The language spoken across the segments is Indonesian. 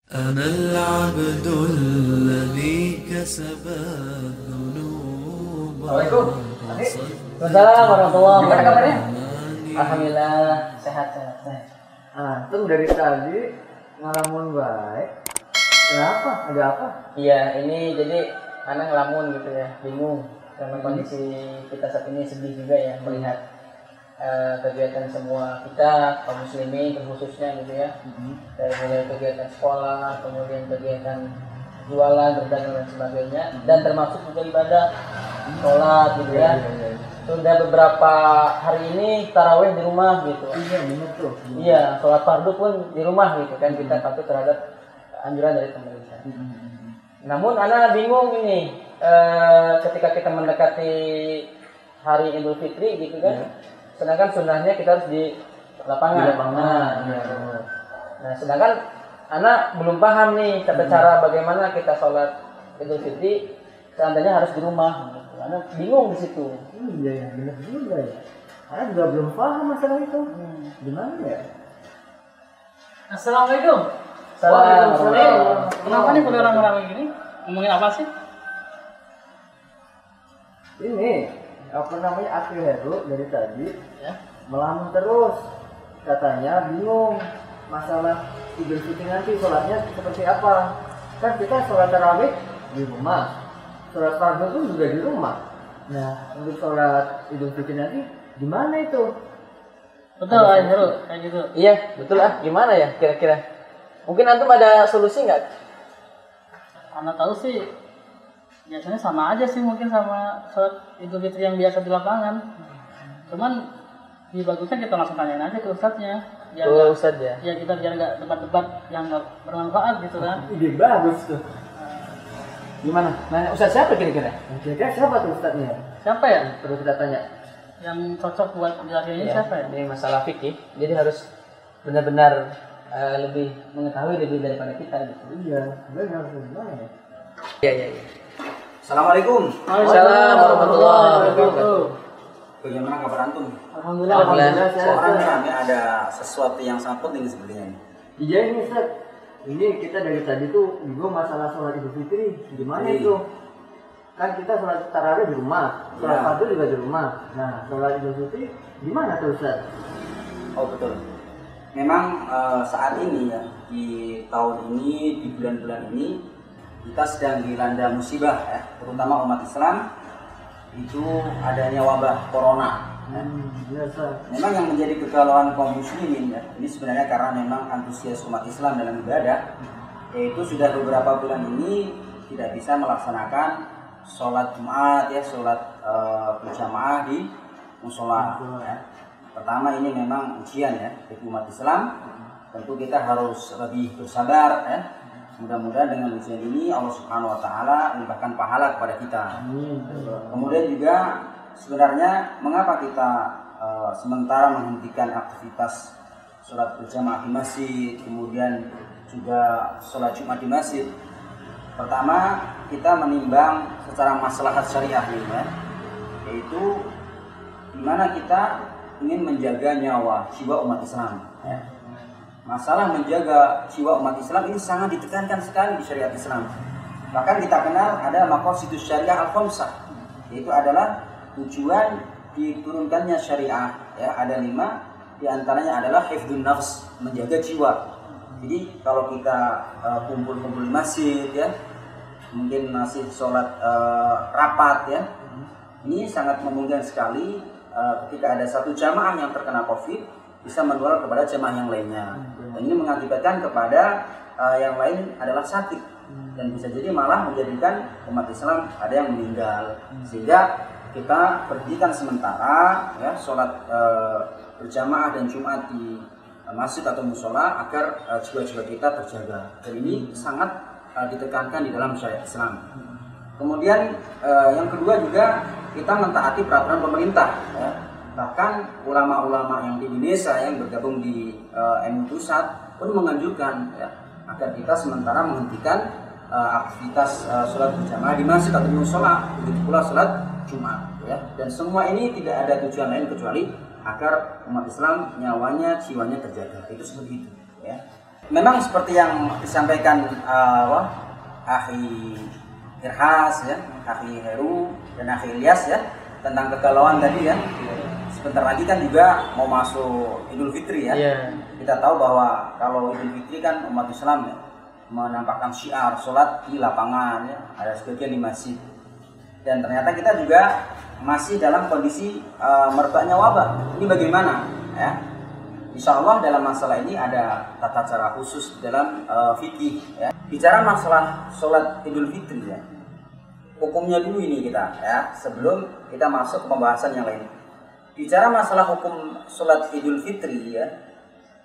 أنا العبد الذي كسب الذنوب. Assalamualaikum. Waalaikumsalam warahmatullahi Gimana kabarnya? wabarakatuh. Alhamdulillah sehat. Antum dari tadi ngalamun baik. Kenapa? Ada apa? Iya, ini jadi anak ngelamun gitu ya, bingung karena kondisi kita saat ini sedih juga ya melihat kegiatan semua kita kaum muslimin khususnya gitu ya, dari mulai kegiatan sekolah, kemudian kegiatan jualan, berdagang dan sebagainya, dan termasuk juga ibadah sholat gitu ya. Sudah beberapa hari ini tarawih di rumah gitu. Iya benar tuh. Iya, sholat fardu pun di rumah gitu kan, kita patuh terhadap anjuran dari pemerintah. Namun anak bingung ini ketika kita mendekati hari Idul Fitri gitu kan, sedangkan sunnahnya kita harus di lapangan. Di lapangan. Iya. Nah, sedangkan anak belum paham nih tata cara bagaimana kita sholat Idul Fitri seandainya harus di rumah. Gitu. Anak bingung di situ. Iya ya, benar juga ya. Saya juga belum paham masalah itu. Gimana ya? Assalamualaikum. Waalaikumsalam. Kenapa nih pada orang-orang gini? Ngomongin apa sih? Ini apa namanya Akil Heru dari tadi Ya. melamun terus. Katanya bingung masalah Idul Fitri nanti sholatnya seperti apa. Kan kita sholat tarawih di rumah, sholat fardu pun juga di rumah. Nah untuk sholat Idul Fitri nanti gimana itu? Betul, Heru, kayak gitu. Iya, betul ah. Gimana ya kira-kira? Mungkin antum ada solusi nggak? Anak tahu sih, biasanya sama aja sih mungkin sama sholat Idul Fitri yang biasa di lapangan. Cuman lebih bagusnya kita langsung tanyain aja ke ustadznya. Biar Oh, nggak- Ustadz ya. ya kita biar nggak debat-debat yang nggak bermanfaat gitu kan. Ide bagus tuh. Gimana? Nah, Ustadz siapa kira-kira? Kira-kira siapa tuh ustadznya? Siapa ya Perlu kita tanya. yang cocok buat jelasin ini Ya, siapa ya? ini masalah fikih, jadi harus benar-benar lebih mengetahui lebih daripada kita gitu. Iya, benar gimana ya? Iya, iya, iya. Assalamualaikum. Waalaikumsalam warahmatullahi wabarakatuh. Bagaimana kabar antum? Alhamdulillah. Alhamdulillah. Soalnya kami ada sesuatu yang sangat penting sebenarnya. Iya ini Ustaz. Ini kita dari tadi tuh bingung masalah sholat Idul Fitri. Gimana Iya. itu? Kan kita sholat tarawih di rumah, sholat Iya. fardu juga di rumah. Nah, sholat Idul Fitri gimana tuh Ustaz? Oh betul. Memang saat ini ya, di tahun ini, di bulan-bulan ini kita sedang dilanda musibah ya, terutama umat Islam itu adanya wabah corona. Ya. Biasa. Memang yang menjadi kegalauan kaum muslimin ya, ini sebenarnya karena memang antusias umat Islam dalam ibadah, yaitu sudah beberapa bulan ini tidak bisa melaksanakan sholat Jumat ya, sholat berjamaah di musola. Ya. Pertama ini memang ujian ya bagi umat Islam. Tentu kita harus lebih bersabar ya. Mudah-mudahan dengan ujian ini Allah Subhanahu Wa Taala melimpahkan pahala kepada kita. Kemudian juga sebenarnya mengapa kita sementara menghentikan aktivitas sholat berjamaah di masjid, kemudian juga sholat Jumat di masjid. Pertama kita menimbang secara maslahat syariah ini ya, yaitu di mana kita ingin menjaga nyawa jiwa umat Islam. Ya. Masalah menjaga jiwa umat Islam ini sangat ditekankan sekali di syariat Islam. Bahkan kita kenal ada maqasidus syariah al-khamsah, yaitu adalah tujuan diturunkannya syariah. Ya, ada 5, diantaranya adalah hifdzun nafs, menjaga jiwa. Jadi kalau kita kumpul-kumpul di masjid ya, mungkin masih sholat rapat ya, ini sangat memungkinkan sekali ketika ada satu jamaah yang terkena COVID bisa menular kepada jamaah yang lainnya, dan ini mengakibatkan kepada yang lain adalah sakit dan bisa jadi malah menjadikan umat Islam ada yang meninggal, sehingga kita berhentikan sementara ya sholat berjamaah dan Jumat di masjid atau musola agar jiwa-jiwa kita terjaga, dan ini sangat ditekankan di dalam syariat Islam. Kemudian yang kedua juga kita mentaati peraturan pemerintah ya. Bahkan ulama-ulama yang di Indonesia yang bergabung di MUI Pusat pun menganjurkan ya, agar kita sementara menghentikan aktivitas sholat berjamaah di masjid atau di musola, begitu pula sholat Jumat ya. Dan semua ini tidak ada tujuan lain kecuali agar umat Islam nyawanya, jiwanya terjaga. Itu seperti itu ya. Memang seperti yang disampaikan Akhi Irhas ya, Akhi Heru dan Akhi Ilyas ya, tentang kegalauan tadi ya. Sebentar lagi kan juga mau masuk Idul Fitri ya. Kita tahu bahwa kalau Idul Fitri kan umat Islam ya, menampakkan syiar sholat di lapangan ya, ada sebagian di masjid. Dan ternyata kita juga masih dalam kondisi merebaknya wabah. Ini bagaimana ya? Insya Allah dalam masalah ini ada tata cara khusus dalam fikih. Ya. Bicara masalah sholat Idul Fitri ya, hukumnya dulu ini kita ya, sebelum kita masuk ke pembahasan yang lain. Bicara masalah hukum sholat Idul Fitri ya,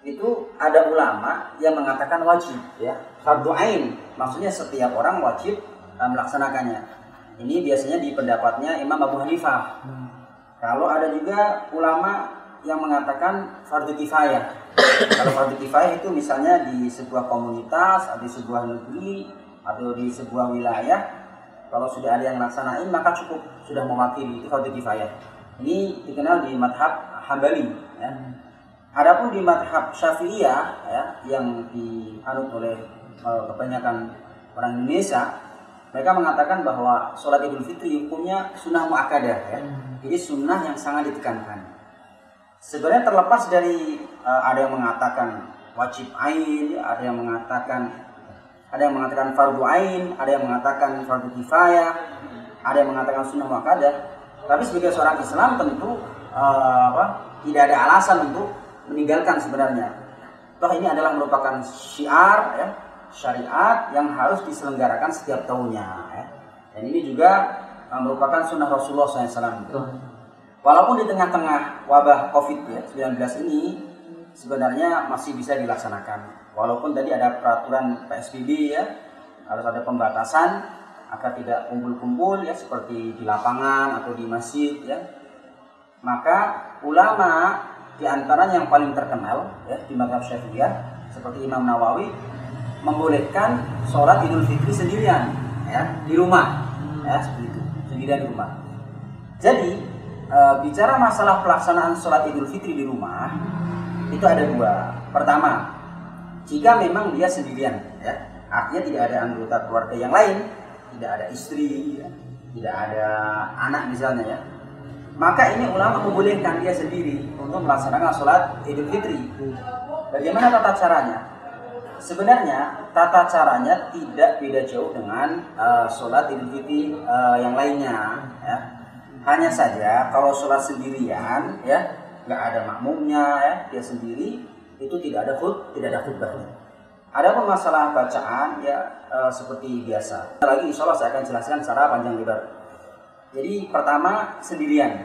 itu ada ulama yang mengatakan wajib ya, fardu ain, maksudnya setiap orang wajib melaksanakannya. Ini biasanya di pendapatnya Imam Abu Hanifah. Kalau ada juga ulama yang mengatakan fardu kifayah. Kalau fardu kifayah itu misalnya di sebuah komunitas, atau di sebuah negeri, atau di sebuah wilayah, kalau sudah ada yang melaksanain maka cukup, sudah mewakili, itu fardu kifayah. Ini dikenal di madhab Hambali ya. Adapun di madhab Syafi'iyah ya, yang dianut oleh kebanyakan orang Indonesia, mereka mengatakan bahwa sholat Idul Fitri hukumnya sunnah muakkadah ya. Jadi sunnah yang sangat ditekankan. Sebenarnya terlepas dari ada yang mengatakan wajib ain, ada yang mengatakan fardu ain, ada yang mengatakan fardu kifayah, ada yang mengatakan sunnah muakkadah. Tapi sebagai seorang Islam tentu tidak ada alasan untuk meninggalkan sebenarnya. Toh ini adalah merupakan syiar ya, syariat yang harus diselenggarakan setiap tahunnya ya. Dan ini juga merupakan sunnah Rasulullah SAW. Walaupun di tengah-tengah wabah COVID-19 ini sebenarnya masih bisa dilaksanakan. Walaupun tadi ada peraturan PSBB ya, harus ada pembatasan agar tidak kumpul-kumpul ya, seperti di lapangan atau di masjid ya. Maka ulama di antaranya yang paling terkenal ya di mazhab Syafi'iyah seperti Imam Nawawi membolehkan sholat Idul Fitri sendirian ya, di rumah ya, seperti itu, sendirian di rumah. Jadi bicara masalah pelaksanaan sholat Idul Fitri di rumah itu ada dua. Pertama, jika memang dia sendirian ya, artinya tidak ada anggota keluarga yang lain, tidak ada istri ya, tidak ada anak misalnya ya, maka ini ulama membolehkan dia sendiri untuk melaksanakan sholat Idul Fitri. Bagaimana tata caranya? Sebenarnya tata caranya tidak beda jauh dengan sholat Idul Fitri yang lainnya ya. Hanya saja kalau sholat sendirian ya, nggak ada makmumnya ya, dia sendiri, itu tidak ada khutbahnya. Ada masalah bacaan ya seperti biasa. Lagi insya Allah saya akan jelaskan secara panjang lebar. Jadi pertama sendirian.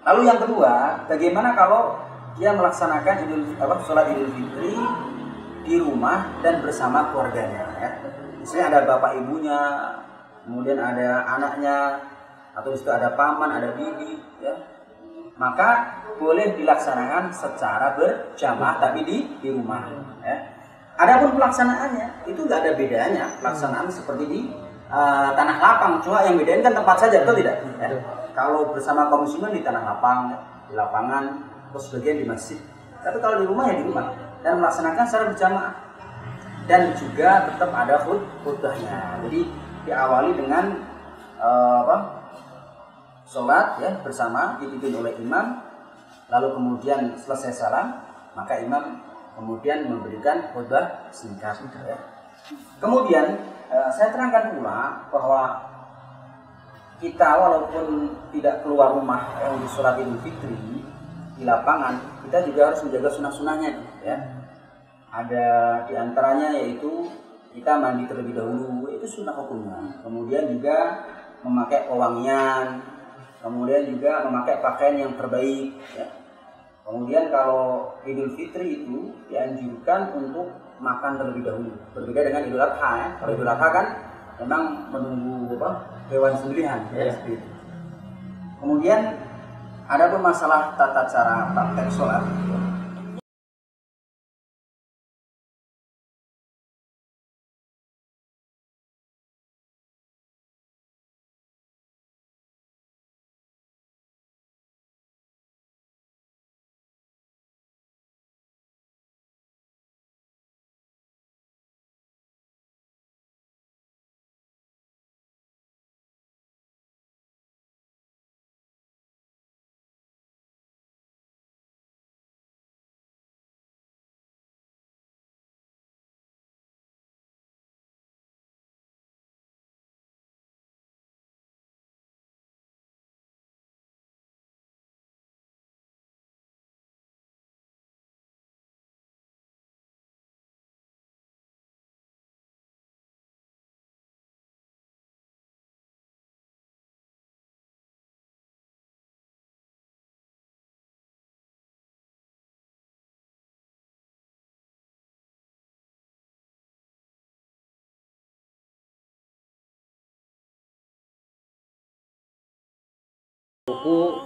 Lalu yang kedua, bagaimana kalau dia melaksanakan sholat Idul Fitri di rumah dan bersama keluarganya ya. Misalnya ada bapak ibunya, kemudian ada anaknya, atau di situ ada paman, ada bibi ya. Maka boleh dilaksanakan secara berjamaah tapi di rumah ya. Adapun pelaksanaannya itu nggak ada bedanya, pelaksanaan seperti di tanah lapang, cuma yang bedain kan tempat saja, betul tidak? Ya. Kalau bersama kaum muslimin di tanah lapang, di lapangan, terus sebagian di masjid. Tapi kalau di rumah ya di rumah dan melaksanakan secara berjamaah. Dan juga tetap ada khutbahnya. Jadi diawali dengan sholat ya bersama dipimpin oleh imam, lalu kemudian selesai salam, maka imam kemudian memberikan khutbah singkat ya. Kemudian saya terangkan pula bahwa kita walaupun tidak keluar rumah untuk sholat Idul Fitri di lapangan, kita juga harus menjaga sunnah-sunnahnya ya. Ada diantaranya yaitu kita mandi terlebih dahulu, itu sunnah hukumnya. Kemudian juga memakai pewangian, kemudian juga memakai pakaian yang terbaik ya. Kemudian kalau Idul Fitri itu dianjurkan untuk makan terlebih dahulu. Berbeda dengan Idul Adha ya. Kalau Idul Adha kan memang menunggu hewan sembelihan ya, seperti itu. Kemudian ada pun masalah tata cara praktek sholat. ruku.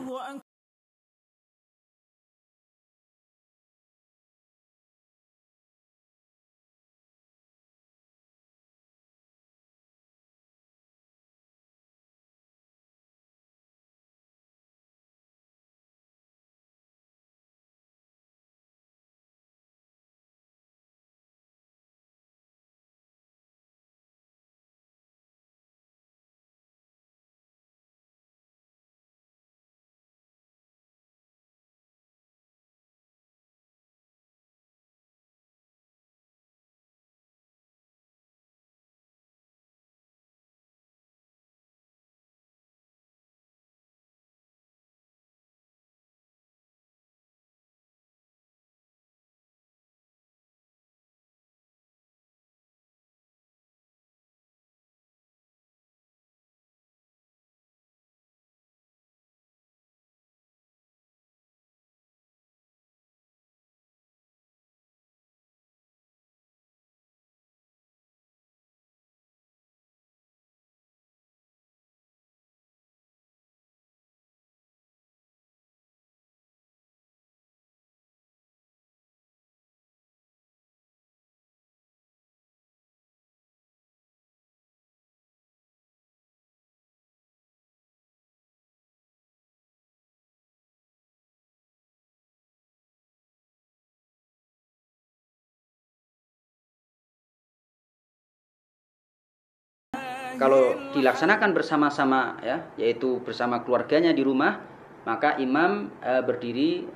Kalau dilaksanakan bersama-sama ya, yaitu bersama keluarganya di rumah, maka imam berdiri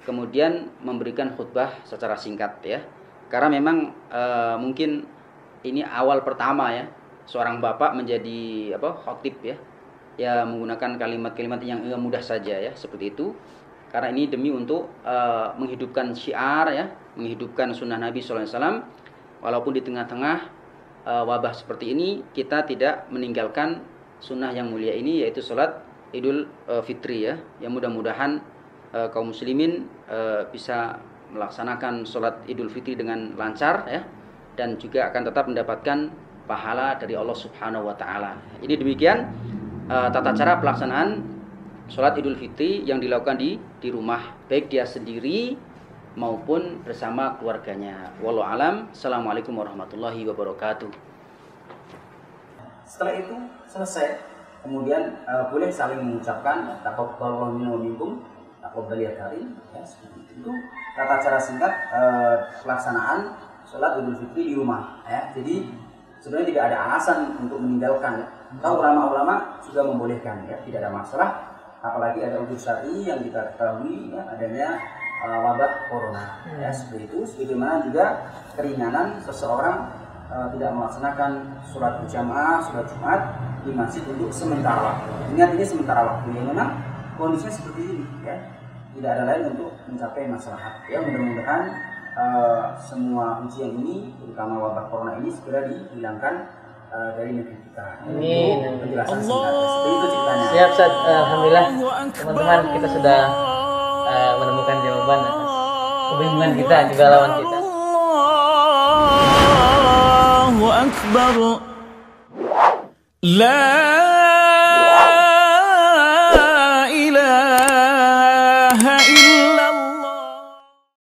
kemudian memberikan khutbah secara singkat ya. Karena memang mungkin ini awal pertama ya seorang bapak menjadi khotib ya. Ya menggunakan kalimat-kalimat yang mudah saja ya, seperti itu. Karena ini demi untuk menghidupkan syiar ya, menghidupkan sunnah Nabi SAW. Walaupun di tengah-tengah wabah seperti ini, kita tidak meninggalkan sunnah yang mulia ini, yaitu sholat Idul Fitri ya. Yang mudah-mudahan kaum muslimin bisa melaksanakan sholat Idul Fitri dengan lancar ya, dan juga akan tetap mendapatkan pahala dari Allah Subhanahu wa taala. Ini demikian tata cara pelaksanaan sholat Idul Fitri yang dilakukan di rumah, baik dia sendiri maupun bersama keluarganya. Wallahu alam. Assalamualaikum warahmatullahi wabarakatuh. Setelah itu selesai, kemudian boleh saling mengucapkan taqabbalallahu minna wa minkum, taqabbal ya karim ya, seperti itu. Itu tata cara singkat pelaksanaan sholat Idul Fitri di rumah ya. Jadi sebenarnya tidak ada alasan untuk meninggalkan ya. Kalau ulama-ulama juga membolehkan ya, tidak ada masalah, apalagi ada udzur syar'i yang kita ketahui ya, adanya wabah corona ya, seperti itu. Sebagaimana juga keringanan seseorang tidak melaksanakan sholat berjamaah, sholat Jumat di masjid untuk sementara waktu. Ingat, ini sementara waktu yang memang kondisinya seperti ini ya, tidak ada lain untuk mencapai maslahat ya. Mudah-mudahan semua ujian ini, terutama wabah corona ini, segera dihilangkan dari negeri kita. Amin. Penjelasan singkat seperti itu ceritanya. Siap, Ustaz. Alhamdulillah teman-teman, kita sudah menemukan jawaban atas kebingungan kita juga lawan kita. Allahu Akbar. La